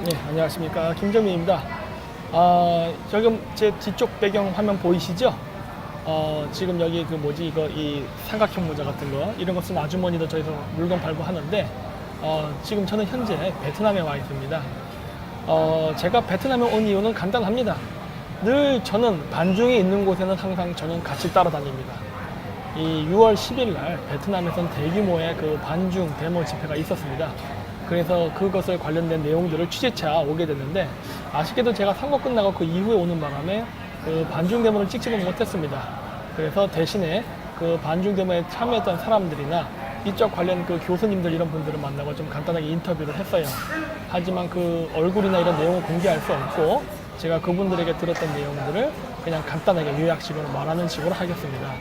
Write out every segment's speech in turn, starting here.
네, 안녕하십니까. 김정민입니다. 지금 제 뒤쪽 배경 화면 보이시죠? 지금 여기 이 삼각형 모자 같은 거, 이런 거 쓰는 아주머니도 저희서 물건 팔고 하는데, 지금 저는 현재 베트남에 와 있습니다. 제가 베트남에 온 이유는 간단합니다. 늘 저는 반중에 있는 곳에는 항상 저는 같이 따라다닙니다. 이 6월 10일 날 베트남에선 대규모의 그 반중 데모 집회가 있었습니다. 그래서 그것을 관련된 내용들을 취재차 오게 됐는데, 아쉽게도 제가 선거 끝나고 그 이후에 오는 바람에 그 반중 데모를 찍지는 못했습니다. 그래서 대신에 그 반중 데모에 참여했던 사람들이나 이쪽 관련 그 교수님들 이런 분들을 만나고 좀 간단하게 인터뷰를 했어요. 하지만 그 얼굴이나 이런 내용을 공개할 수 없고, 제가 그분들에게 들었던 내용들을 그냥 간단하게 요약식으로 말하는 식으로 하겠습니다.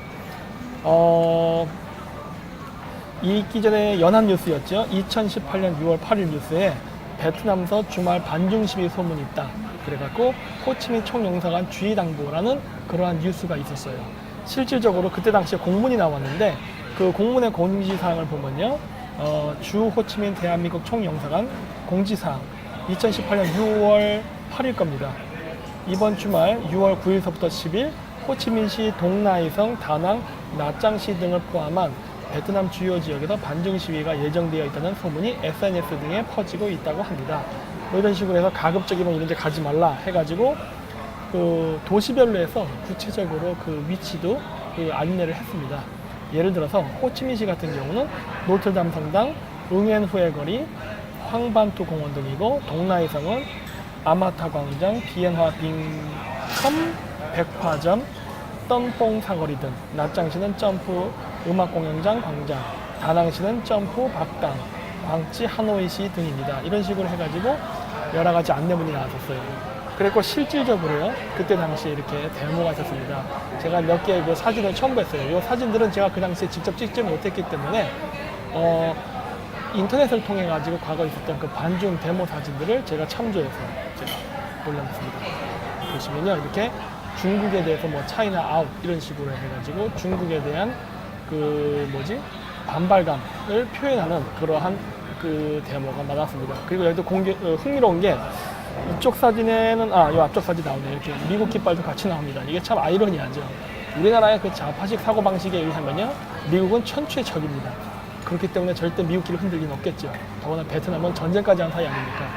있기 전에 연합뉴스였죠. 2018년 6월 8일 뉴스에 베트남서 주말 반중 시위 소문이 있다. 그래갖고 호치민 총영사관 주의당부라는 그러한 뉴스가 있었어요. 실질적으로 그때 당시에 공문이 나왔는데, 그 공문의 공지사항을 보면요, 주 호치민 대한민국 총영사관 공지사항 2018년 6월 8일 겁니다. 이번 주말 6월 9일서부터 10일 호치민시 동나이성, 다낭, 나짱시 등을 포함한 베트남 주요 지역에서 반중 시위가 예정되어 있다는 소문이 SNS 등에 퍼지고 있다고 합니다. 뭐 이런 식으로 해서 가급적이면 이런 데 가지 말라 해가지고 그 도시별로 해서 구체적으로 그 위치도 그 안내를 했습니다. 예를 들어서 호치민시 같은 경우는 노틀담 성당, 응앤후의 거리, 황반투 공원 등이고, 동나이성은 아마타 광장, 비엔화 빙컴, 백화점, 떤뽕 사거리 등, 나짱시는 점프 음악공연장 광장, 다낭시는 점프 박당, 광치 하노이시 등입니다. 이런 식으로 해가지고 여러 가지 안내문이 나왔었어요. 그리고 실질적으로요, 그때 당시에 이렇게 데모가 있었습니다. 제가 몇 개의 그 사진을 첨부했어요. 이 사진들은 제가 그 당시에 직접 찍지 못했기 때문에 인터넷을 통해 가지고 과거에 있었던 그 반중 데모 사진들을 제가 참조해서 제가 올려놨습니다. 보시면요, 이렇게 중국에 대해서 뭐 차이나 아웃 이런 식으로 해가지고 중국에 대한 반발감을 표현하는 그러한 그 데모가 많았습니다. 그리고 여기도 흥미로운 게, 이쪽 사진에는 이 앞쪽 사진 나오네요. 이렇게 미국 깃발도 같이 나옵니다. 이게 참 아이러니하죠. 우리나라의 그 좌파식 사고 방식에 의하면요, 미국은 천추의 적입니다. 그렇기 때문에 절대 미국끼리 흔들 리는 없겠죠. 더구나 베트남은 전쟁까지 한 사이 아닙니까?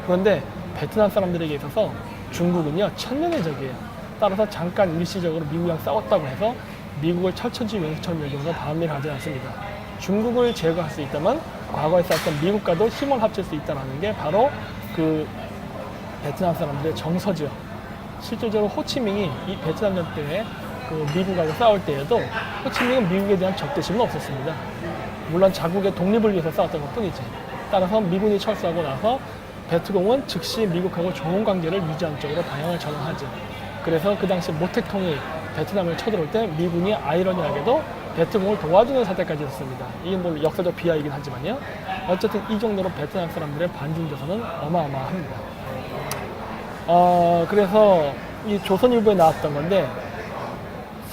그런데 베트남 사람들에게 있어서 중국은요, 천년의 적이에요. 따라서 잠깐 일시적으로 미국이랑 싸웠다고 해서 미국을 철천지 왼수천멸종으로 반미를 하지 않습니다. 중국을 제거할 수 있다면 과거에 싸웠던 미국과도 힘을 합칠 수 있다는 게 바로 그 베트남 사람들의 정서죠. 실질적으로 호치민이 이 베트남전 때 그 미국하고 싸울 때에도 호치민은 미국에 대한 적대심은 없었습니다. 물론 자국의 독립을 위해서 싸웠던 것 뿐이지. 따라서 미군이 철수하고 나서 베트공은 즉시 미국하고 좋은 관계를 유지하는 쪽으로 방향을 전환하죠. 그래서 그 당시 모택통이 베트남을 쳐들어올 때 미군이 아이러니하게도 베트공을 도와주는 사태까지 있었습니다. 이게 뭐 역사적 비하이긴 하지만요. 어쨌든 이 정도로 베트남 사람들의 반중조선은 어마어마합니다. 그래서 이 조선일보에 나왔던 건데,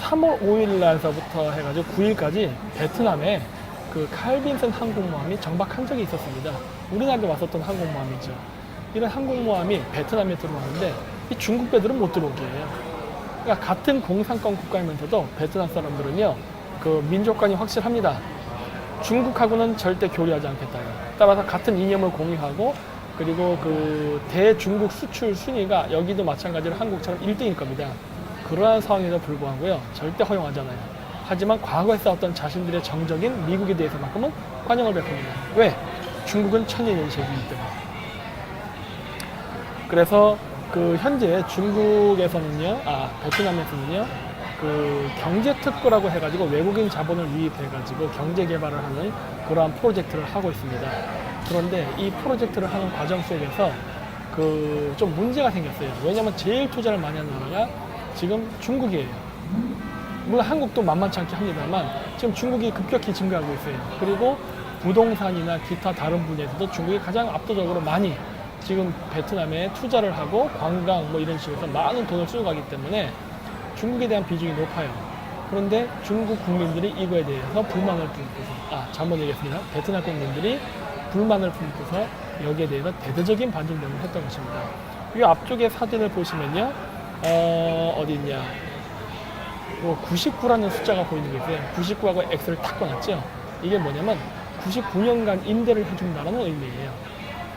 3월 5일 날서부터 해가지고 9일까지 베트남에 그 칼빈슨 항공모함이 정박한 적이 있었습니다. 우리나라에 왔었던 항공모함이죠. 이런 항공모함이 베트남에 들어왔는데 이 중국 배들은 못 들어오게 해요. 그러니까 같은 공산권 국가이면서도 베트남 사람들은요, 그 민족관이 확실합니다. 중국하고는 절대 교류하지 않겠다. 따라서 같은 이념을 공유하고, 그리고 그 대중국 수출 순위가 여기도 마찬가지로 한국처럼 1등일 겁니다. 그러한 상황에도 불구하고요, 절대 허용하지 않아요. 하지만 과거에 싸웠던 자신들의 정적인 미국에 대해서만큼은 환영을 베풉니다. 왜? 중국은 천년의 적이기 때문에. 그래서 그 현재 중국에서는요, 베트남에서는요, 그 경제특구라고 해가지고 외국인 자본을 유입해가지고 경제 개발을 하는 그러한 프로젝트를 하고 있습니다. 그런데 이 프로젝트를 하는 과정 속에서 그 좀 문제가 생겼어요. 왜냐면 제일 투자를 많이 하는 나라가 지금 중국이에요. 물론 한국도 만만치 않게 합니다만 지금 중국이 급격히 증가하고 있어요. 그리고 부동산이나 기타 다른 분야에서도 중국이 가장 압도적으로 많이 지금 베트남에 투자를 하고 관광 뭐 이런 식으로 많은 돈을 쓰고 가기 때문에 중국에 대한 비중이 높아요. 그런데 중국 국민들이 이거에 대해서 불만을 잘못 얘기했습니다. 베트남 국민들이 불만을 품고서 여기에 대해서 대대적인 반중 대응을 했던 것입니다. 이 앞쪽에 사진을 보시면요, 어디 있냐, 99라는 숫자가 보이는 게 있어요. 99하고 X를 탁 꺼놨죠. 이게 뭐냐면 99년간 임대를 해준다는 의미예요.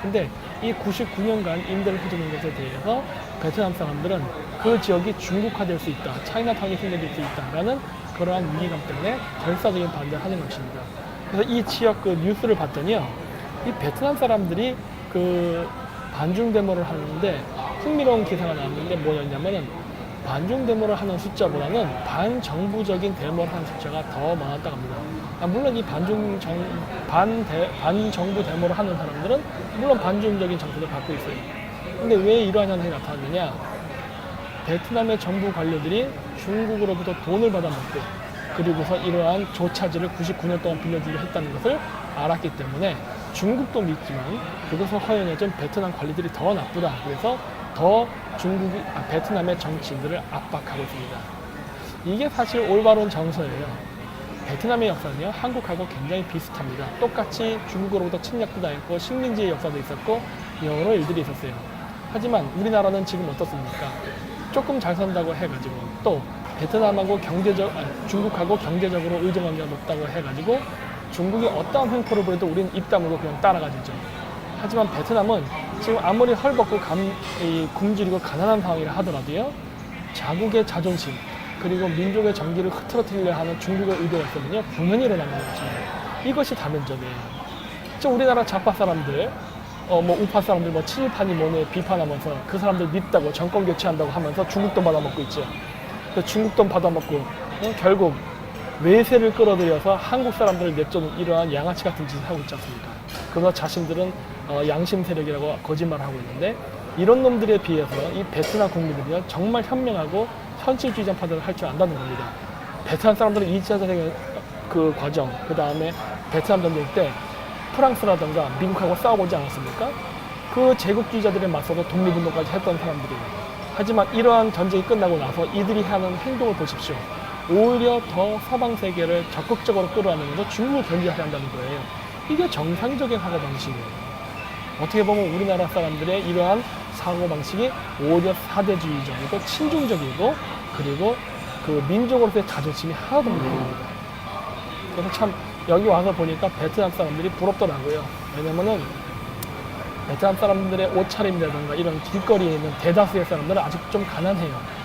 근데 이 99년간 임대를 해주는 것에 대해서 베트남 사람들은 그 지역이 중국화될 수 있다, 차이나타운이 생겨질 수 있다라는 그러한 위기감 때문에 결사적인 반대를 하는 것입니다. 그래서 이 지역 그 뉴스를 봤더니요, 이 베트남 사람들이 그 반중 데모를 하는데 흥미로운 기사가 나왔는데 뭐였냐면은 반중 데모를 하는 숫자보다는 반정부적인 데모를 하는 숫자가 더 많았다고 합니다. 물론 이 반정부 데모를 하는 사람들은 물론 반중적인 정서를 갖고 있어요. 근데 왜 이러한 현상이 나타났느냐? 베트남의 정부 관료들이 중국으로부터 돈을 받아먹고 그리고서 이러한 조차지를 99년 동안 빌려주려 했다는 것을 알았기 때문에 중국도 믿지만 그것을 허용해준 베트남 관리들이 더 나쁘다. 그래서 더 베트남의 정치인들을 압박하고 있습니다. 이게 사실 올바른 정서예요. 베트남의 역사는요, 한국하고 굉장히 비슷합니다. 똑같이 중국으로부터 침략도 당했고 식민지의 역사도 있었고 여러 일들이 있었어요. 하지만 우리나라는 지금 어떻습니까? 조금 잘 산다고 해가지고 또 베트남하고 중국하고 경제적으로 의존관계가 높다고 해가지고 중국이 어떠한 횡포를 부려도 우리는 입 다물고 그냥 따라가지죠. 하지만 베트남은 지금 아무리 헐벗고 굶주리고 가난한 상황이라 하더라도요, 자국의 자존심 그리고 민족의 정기를 흐트러뜨리려 하는 중국의 의도가 있으면요, 분명히 일어나는 것입니다. 이것이 다면적이에요. 우리나라 좌파 사람들, 우파 사람들 친일파니 뭐네 비판하면서 그 사람들 밉다고 정권 교체한다고 하면서 중국 돈 받아먹고 있죠. 중국 돈 받아먹고 결국 외세를 끌어들여서 한국 사람들을 내쫓는 이러한 양아치 같은 짓을 하고 있지 않습니까? 그래서 자신들은 양심 세력이라고 거짓말을 하고 있는데 이런 놈들에 비해서 이 베트남 국민들이요, 정말 현명하고 현실주의 전파들을 할 줄 안다는 겁니다. 베트남 사람들은 2차 전쟁의 그 과정, 그 다음에 베트남 전쟁 때 프랑스라든가 미국하고 싸워보지 않았습니까? 그 제국주의자들에 맞서서 독립운동까지 했던 사람들이에요. 하지만 이러한 전쟁이 끝나고 나서 이들이 하는 행동을 보십시오. 오히려 더 서방 세계를 적극적으로 끌어안으면서 중국을 견제하려 한다는 거예요. 이게 정상적인 사고방식이에요. 어떻게 보면 우리나라 사람들의 이러한 사고방식이 오히려 사대주의적이고 친중적이고 그리고 그 민족으로서의 자존심이 하나도 없는 겁니다. 그래서 참 여기 와서 보니까 베트남 사람들이 부럽더라고요. 왜냐면은 베트남 사람들의 옷차림이라든가 이런 길거리에 있는 대다수의 사람들은 아직 좀 가난해요.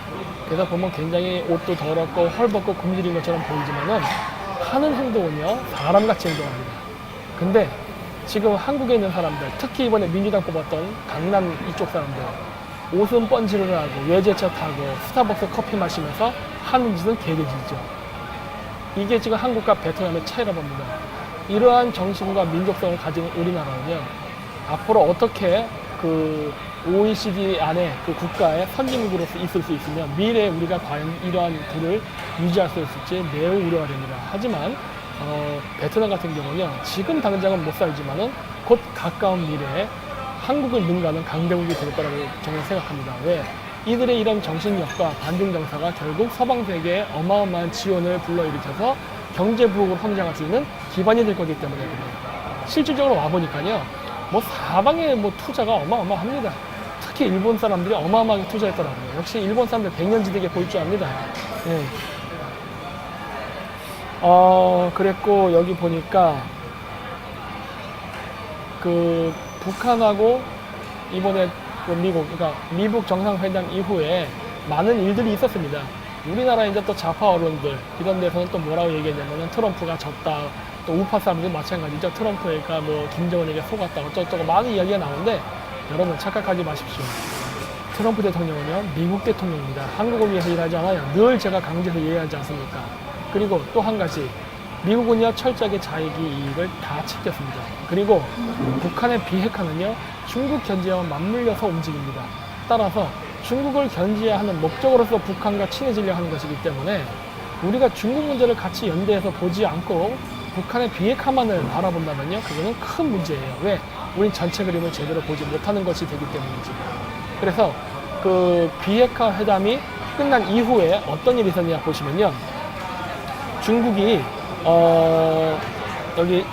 그래서 보면 굉장히 옷도 더럽고 헐벗고 굶주린 것처럼 보이지만은 하는 행동은요, 사람같이 행동합니다. 근데 지금 한국에 있는 사람들, 특히 이번에 민주당 뽑았던 강남 이쪽 사람들, 옷은 번지를 하고 외제차 타고 스타벅스 커피 마시면서 하는 짓은 개돼지죠. 이게 지금 한국과 베트남의 차이라고 봅니다. 이러한 정신과 민족성을 가진 우리나라는요, 앞으로 어떻게 그 OECD 안에 그 국가의 선진국으로서 있을 수 있으며 미래에 우리가 과연 이러한 길을 유지할 수 있을지 매우 우려가 됩니다. 하지만 베트남 같은 경우는요, 지금 당장은 못 살지만은 곧 가까운 미래에 한국을 능가하는 강대국이 될 거라고 저는 생각합니다. 왜? 이들의 이런 정신력과 반중 정서가 결국 서방 세계에 어마어마한 지원을 불러일으켜서 경제 부흥을 성장할 수 있는 기반이 될 거기 때문에 그래요. 실질적으로 와보니까요, 사방에 투자가 어마어마합니다. 특히 일본 사람들이 어마어마하게 투자했더라고요. 역시 일본 사람들 백년지대에 볼 줄 압니다. 네. 그랬고 여기 보니까 그 북한하고 이번에 그 그러니까 미국 정상회담 이후에 많은 일들이 있었습니다. 우리나라 이제 또 좌파 언론들 이런 데서는 또 뭐라고 얘기했냐면은 트럼프가 졌다. 또 우파 사람들 마찬가지죠. 트럼프가 김정은에게 속았다. 어쩌고 많은 이야기가 나오는데 여러분 착각하지 마십시오. 트럼프 대통령은요, 미국 대통령입니다. 한국을 위해서 일하지 않아요. 늘 제가 강조해서 이해하지 않습니까? 그리고 또 한 가지, 미국은요, 철저하게 자기 이익을 다 챙겼습니다. 그리고 북한의 비핵화는요, 중국 견제와 맞물려서 움직입니다. 따라서 중국을 견제해야 하는 목적으로서 북한과 친해지려 하는 것이기 때문에 우리가 중국 문제를 같이 연대해서 보지 않고 북한의 비핵화만을 바라본다면요, 그거는 큰 문제예요. 왜? 우린 전체 그림을 제대로 보지 못하는 것이 되기 때문이지. 그래서 그 비핵화 회담이 끝난 이후에 어떤 일이 있었냐 보시면요, 중국이 여기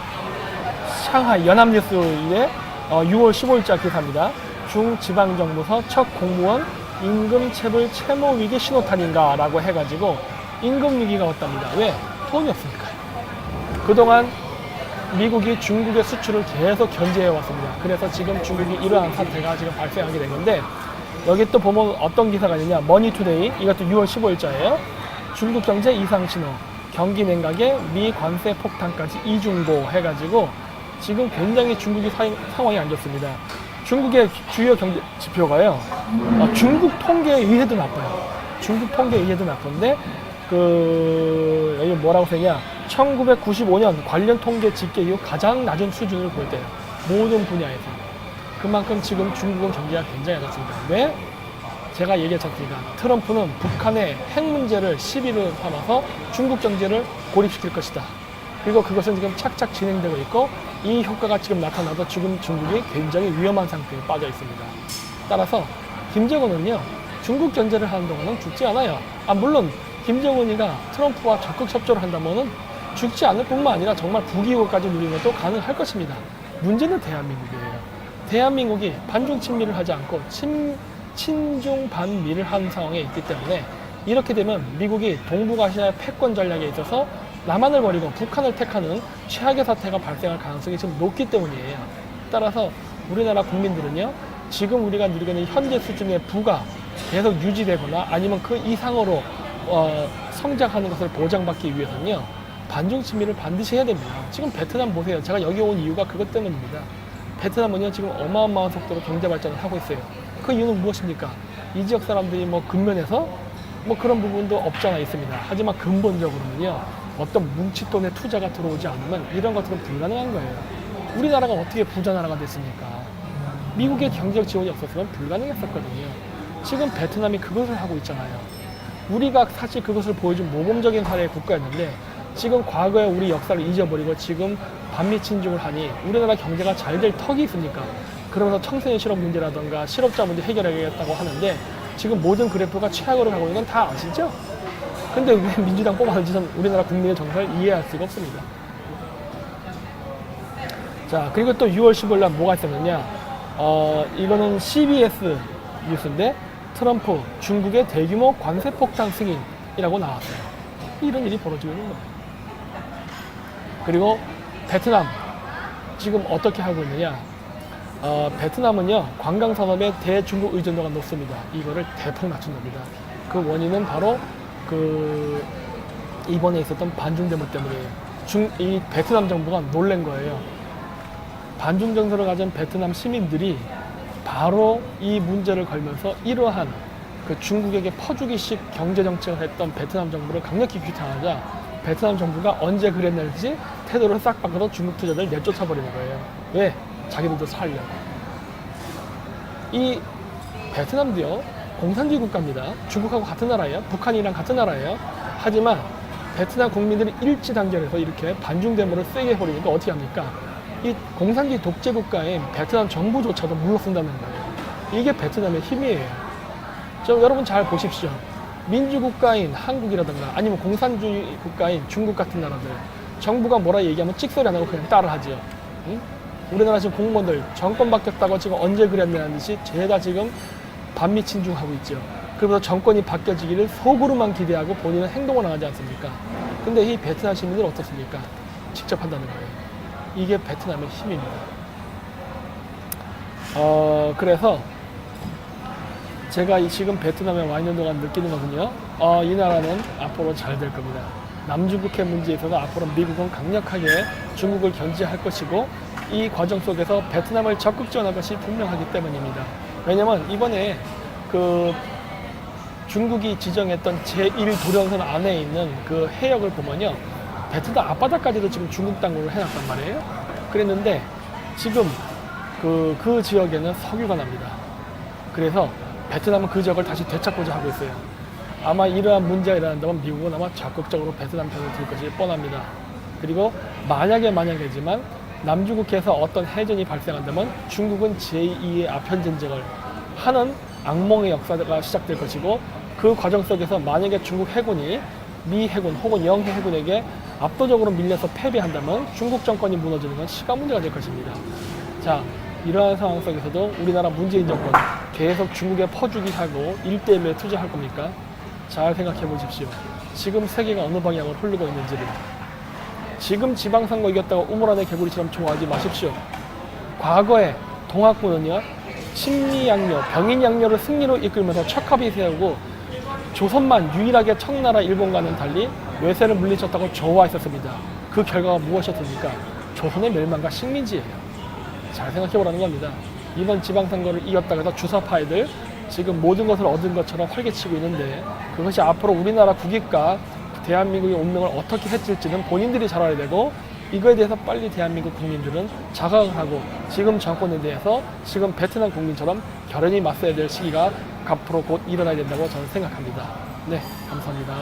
상하이 연합뉴스의 6월 15일자 기사입니다. 중지방정부서 첫 공무원 임금체불 채무위기 신호탄인가 라고 해가지고 임금위기가 왔답니다. 왜? 돈이 없으니까요. 그동안 미국이 중국의 수출을 계속 견제해 왔습니다. 그래서 지금 중국이 이러한 사태가 지금 발생하게 된 건데, 여기 또 보면 어떤 기사가 있느냐, 머니투데이, 이것도 6월 15일자예요. 중국 경제 이상 신호, 경기 냉각에 미 관세 폭탄까지 이중보 해가지고 지금 굉장히 중국이 상황이 안 좋습니다. 중국의 주요 경제 지표가요, 중국 통계에 의해도 나빠요. 중국 통계에 의해도 나쁜데, 여기 뭐라고 쓰냐, 1995년 관련 통계 집계 이후 가장 낮은 수준을 보일 때요. 모든 분야에서. 그만큼 지금 중국은 경제가 굉장히 안 좋습니다. 왜? 제가 얘기했지 않습니까? 트럼프는 북한의 핵 문제를 시비를 삼아서 중국 경제를 고립시킬 것이다. 그리고 그것은 지금 착착 진행되고 있고, 이 효과가 지금 나타나서 지금 중국이 굉장히 위험한 상태에 빠져 있습니다. 따라서 김정은은요, 중국 견제를 하는 동안은 죽지 않아요. 물론 김정은이가 트럼프와 적극 협조를 한다면은 죽지 않을 뿐만 아니라 정말 부귀국까지 누리는 것도 가능할 것입니다. 문제는 대한민국이에요. 대한민국이 반중 친미를 하지 않고 친중 반미를 한 상황에 있기 때문에, 이렇게 되면 미국이 동북아시아의 패권 전략에 있어서 남한을 버리고 북한을 택하는 최악의 사태가 발생할 가능성이 지금 높기 때문이에요. 따라서 우리나라 국민들은요, 지금 우리가 누리고 있는 현재 수준의 부가 계속 유지되거나 아니면 그 이상으로 성장하는 것을 보장받기 위해서는요, 반중 친미를 반드시 해야 됩니다. 지금 베트남 보세요. 제가 여기 온 이유가 그것 때문입니다. 베트남은요, 지금 어마어마한 속도로 경제 발전을 하고 있어요. 그 이유는 무엇입니까? 이 지역 사람들이 근면에서 그런 부분도 없지 않아 있습니다. 하지만 근본적으로는요, 어떤 뭉칫돈의 투자가 들어오지 않으면 이런 것들은 불가능한 거예요. 우리나라가 어떻게 부자 나라가 됐습니까? 미국의 경제적 지원이 없었으면 불가능했었거든요. 지금 베트남이 그것을 하고 있잖아요. 우리가 사실 그것을 보여준 모범적인 사례의 국가였는데, 지금 과거에 우리 역사를 잊어버리고 지금 반미 친중을 하니 우리나라 경제가 잘 될 턱이 있으니까, 그러면서 청소년 실업 문제라든가 실업자 문제 해결하겠다고 하는데, 지금 모든 그래프가 최악으로 가고 있는 건 다 아시죠? 근데 왜 민주당 뽑아는지는 우리나라 국민의 정서를 이해할 수가 없습니다. 자, 그리고 또 6월 15일 날 뭐가 있었느냐, 이거는 CBS 뉴스인데, 트럼프 중국의 대규모 관세 폭탄 승인이라고 나왔어요. 이런 일이 벌어지고 있는 거예요. 그리고 베트남 지금 어떻게 하고 있느냐, 베트남은요, 관광산업의 대중국 의존도가 높습니다. 이거를 대폭 낮춘 겁니다. 그 원인은 바로 이번에 있었던 반중 데모 때문이에요. 이 베트남 정부가 놀란 거예요. 반중 정서를 가진 베트남 시민들이 바로 이 문제를 걸면서 이러한 중국에게 퍼주기식 경제 정책을 했던 베트남 정부를 강력히 규탄하자, 베트남 정부가 언제 그랬는지 태도를 싹 바꿔서 중국 투자자를 내쫓아버리는 거예요. 왜? 자기들도 살려고. 이 베트남도요, 공산주의 국가입니다. 중국하고 같은 나라예요. 북한이랑 같은 나라예요. 하지만 베트남 국민들이 일치단결해서 이렇게 반중 데모를 세게 해버리니까 어떻게 합니까? 이 공산주의 독재 국가인 베트남 정부조차도 물러선다는 거예요. 이게 베트남의 힘이에요. 여러분 잘 보십시오. 민주국가인 한국이라든가 아니면 공산주의 국가인 중국 같은 나라들, 정부가 뭐라 얘기하면 찍소리 안 하고 그냥 따라하죠. 응? 우리나라 지금 공무원들 정권 바뀌었다고 지금 언제 그랬냐는 듯이 죄다 지금 반미 친중하고 있죠. 그러면서 정권이 바뀌어지기를 속으로만 기대하고 본인은 행동을 안 하지 않습니까? 근데 이 베트남 시민들은 어떻습니까? 직접 한다는 거예요. 이게 베트남의 힘입니다. 그래서 제가 지금 베트남에 와 있는 동안 느끼는 거군요. 이 나라는 앞으로 잘 될 겁니다. 남중국해 문제에 있어서 앞으로 미국은 강력하게 중국을 견제할 것이고, 이 과정 속에서 베트남을 적극 지원할 것이 분명하기 때문입니다. 왜냐면 이번에 중국이 지정했던 제1도련선 안에 있는 그 해역을 보면요, 베트남 앞바다까지도 지금 중국 당국을 해놨단 말이에요. 그랬는데 지금 그 지역에는 석유가 납니다. 그래서 베트남은 그 지역을 다시 되찾고자 하고 있어요. 아마 이러한 문제가 일어난다면 미국은 아마 적극적으로 베트남 편을 들 것이 뻔합니다. 그리고 만약에지만 남중국해에서 어떤 해전이 발생한다면 중국은 제2의 아편전쟁을 하는 악몽의 역사가 시작될 것이고, 그 과정 속에서 만약에 중국 해군이 미 해군 혹은 영해 해군에게 압도적으로 밀려서 패배한다면 중국 정권이 무너지는 건 시간 문제가 될 것입니다. 자, 이러한 상황 속에서도 우리나라 문재인 정권 계속 중국에 퍼주기 하고 1대1에 투자할 겁니까? 잘 생각해 보십시오. 지금 세계가 어느 방향으로 흐르고 있는지를. 지금 지방선거 이겼다고 우물안의 개구리처럼 좋아하지 마십시오. 과거에 동학군은요, 심리양요, 병인양요를 승리로 이끌면서 척합이 세우고 조선만 유일하게 청나라 일본과는 달리 외세를 물리쳤다고 좋아했었습니다. 그 결과가 무엇이었습니까? 조선의 멸망과 식민지예요. 잘 생각해보라는 겁니다. 이번 지방선거를 이겼다고 해서 주사파이들 지금 모든 것을 얻은 것처럼 활개치고 있는데 그것이 앞으로 우리나라 국익과 대한민국의 운명을 어떻게 해칠지는 본인들이 잘 알아야 되고, 이거에 대해서 빨리 대한민국 국민들은 자각을 하고 지금 정권에 대해서 지금 베트남 국민처럼 결연히 맞서야 될 시기가 앞으로 곧 일어나야 된다고 저는 생각합니다. 네, 감사합니다.